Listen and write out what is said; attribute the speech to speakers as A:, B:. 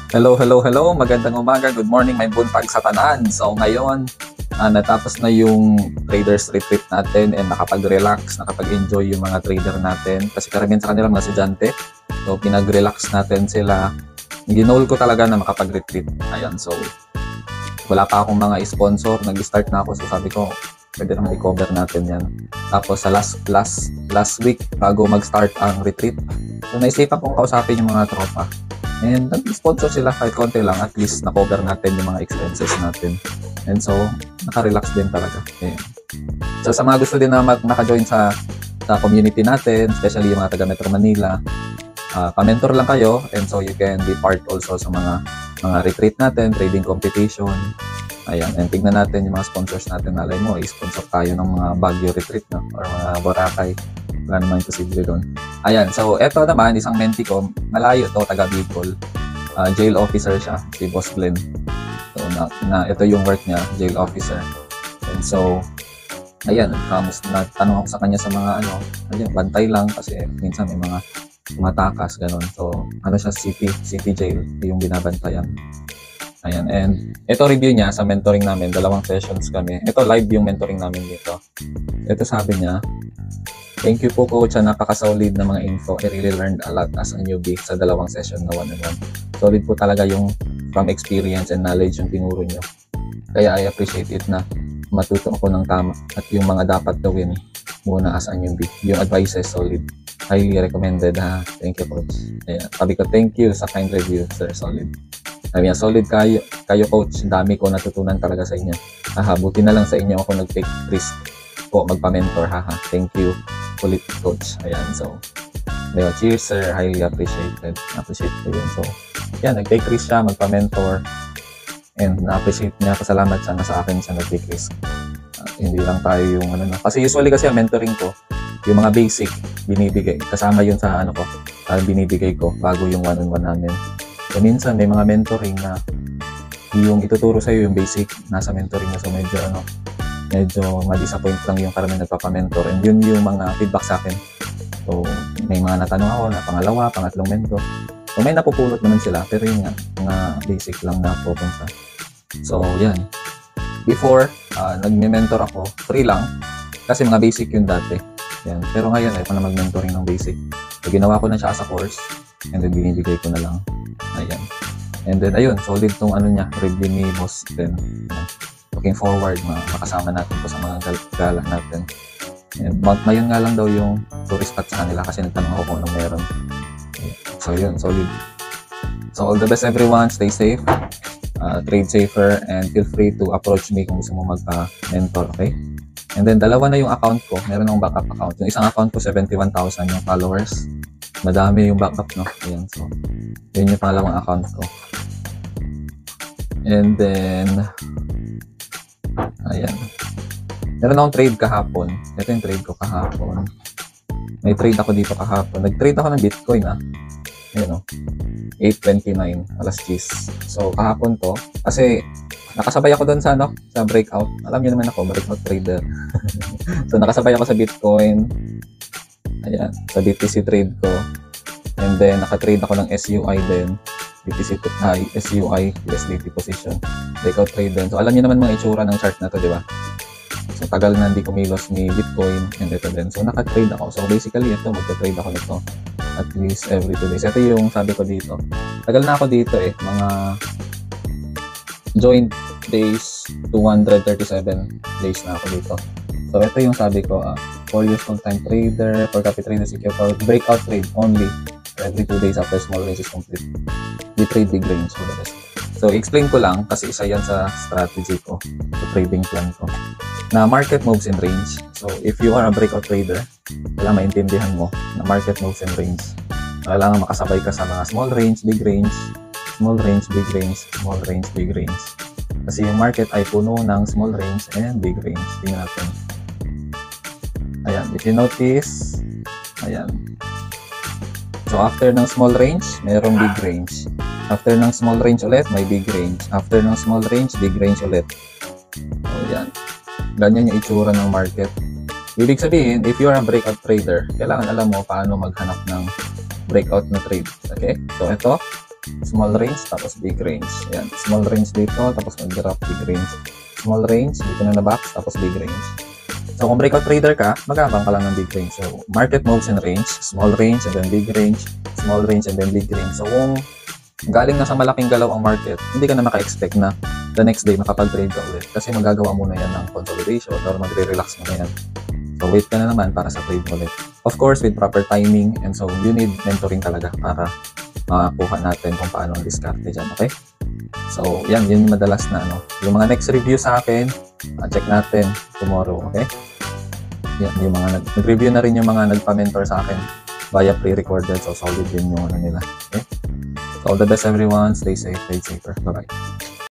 A: Hello, hello, hello. Magandang umaga. Good morning, may buntag sa tanan. So ngayon, natapos na yung traders retreat natin and nakapag-relax, nakapag-enjoy yung mga trader natin. Kasi karamihan sa kanila mga estudyante. So pinag-relax natin sila. Ginol ko talaga na makapag-retreat. Ayan, so wala pa akong mga sponsor. Nag-start na ako. So sabi ko, pwede naman i-cover natin yan. Tapos sa last week, bago mag-start ang retreat, so naisipan kong kausapin yung mga tropa. And nag-sponsor sila kahit konti lang, at least na-cover natin yung mga expenses natin. And so, naka-relax din talaga. Ayan. So sa mga gusto din na naka-join sa community natin, especially yung mga taga Metro Manila, pa-mentor lang kayo, and so you can be part also sa mga retreat natin, trading competition. Ayan, and tignan natin yung mga sponsors natin. Alay mo, i-sponsor tayo ng mga Baguio retreat, no? Or mga Boracay. Wala naman imposible doon. Ayan, so eto naman, isang mentee ko, malayo to, taga Bicol. Jail officer siya, si Boss Glenn. So, ito yung work niya, jail officer. And so, ayan, tanong ako sa kanya sa mga ayun, bantay lang kasi minsan may mga takas, ganun. So, siya, city jail, yung binabantayan. Ayan, and ito review niya sa mentoring namin, 2 sessions kami. Ito live yung mentoring namin dito. Ito sabi niya, "Thank you po coach, napaka-solid na mga info. I really learned a lot as a newbie sa 2 session na 1-on-1. Solid po talaga yung from experience and knowledge yung tinuro nyo. Kaya I appreciate it na matuto ako ng tama at yung mga dapat gawin muna as a newbie. Yung advices solid. Highly recommended ha. Thank you coach." Ayan. Sabi ko, thank you sa kind review, sir. Solid. Sabi niya, solid kayo coach. Dami ko natutunan talaga sa inyo. Buti na lang sa inyo ako nag-take risk po magpa-mentor. Thank you ulit coach. Ayan, so cheers sir, highly appreciated. Appreciate ko yun. So yan, nag-take risk siya, magpa-mentor, and na-appreciate niya. Pasalamat siya na sa akin siya nag-take risk. Hindi lang tayo yung kasi usually kasi ang mentoring ko, yung mga basic binibigay, kasama yun sa binibigay ko bago yung 1-on-1 namin. So minsan may mga mentoring na yung ituturo sa'yo yung basic, nasa mentoring na, so medyo ma-disappoint lang yung karamihan nagpapamentor, and yun yung mga feedback sa akin. So may mga natanong ako na pangalawa, pangatlong mentor, so may napupulot naman sila, pero yun nga, mga basic lang na pupunta. So yan, before nag-mentor ako, free lang kasi mga basic yun dati yan. Pero ngayon ay na mag-mentoring ng basic, so ginawa ko na siya as a course, and then binibigay ko na lang. Ayan, and then ayun, solid tong review ni Boss. Then looking forward, makasama natin po sa mga gala natin. And ngayon nga lang daw yung tourist spot sa kanila kasi nagtanong ako kung anong meron. So yun, solid. So all the best everyone, stay safe, trade safer, and feel free to approach me kung gusto mo magpa-mentor, okay? And then 2 na yung account ko, meron akong backup account. Yung isang account ko, 71,000 yung followers. Madami yung backup, no? Ayan, so yun yung pangalawang account ko. And then ayan, meron akong trade kahapon. Ito yung trade ko kahapon. May trade ako dito kahapon. Nag-trade ako ng Bitcoin ayun 8:29 alas 10. So kahapon to, kasi nakasabay ako doon sa sa breakout. Alam niyo naman ako, breakout trader. So nakasabay ako sa Bitcoin. Ayan, sa BTC trade ko. And then naka-trade ako ng SUI din. BTC SUI USDT position. Breakout trade din. So alam niyo naman mga itsura ng chart na to, di ba? So tagal na hindi kumilos ni Bitcoin, and ito din. So naka-trade ako. So basically ito, magta-trade ako nito at least every 2 days. Ito yung sabi ko dito. Tagal na ako dito mga joint days, 237 days na ako dito. So ito yung sabi ko, 4 years full-time trader, for copy trader, secure for breakout trade only every 2 days after small range is complete. We trade big range for the rest. So explain ko lang kasi isa yan sa strategy ko, sa trading plan ko, na market moves in range. So if you are a breakout trader, kailangan maintindihan mo na market moves in range. Kailangan makasabay ka sa mga small range, big range, small range, big range, small range, big range. Kasi yung market ay puno ng small range and big range. Tingnan natin. Ayan, if you notice, ayan. So after ng small range, mayroong big range. After ng small range ulit, may big range. After ng small range, big range ulit. So ayan. Ganyan yung itsura ng market. Ibig sabihin, if you are a breakout trader, kailangan alam mo paano maghanap ng breakout na trade. Okay? So ito, small range, tapos big range. Yan, small range dito, tapos mag-drop, big range. Small range, dito na box, tapos big range. So, kung breakout trader ka, mag-aabang ka lang ng big range. So, market moves in range, small range, and then big range, small range, and then big range. So, kung galing na sa malaking galaw ang market, hindi ka na maka-expect na the next day makapag-trade ka ulit. Kasi magagawa muna yan ng consolidation or magre-relax muna yan. So, wait ka na naman para sa trade ulit. Of course, with proper timing, and so you need mentoring talaga para makakuha natin kung paano ang diskarte dyan, okay? So, yan, yun yung madalas na yung mga next review sa akin, check natin tomorrow, okay? Yan, yung mga nag-review na rin yung mga nagpa-mentor sa akin via pre-recorded, so solid din yung nila, okay? So, all the best everyone, stay safe, trade safer, bye-bye.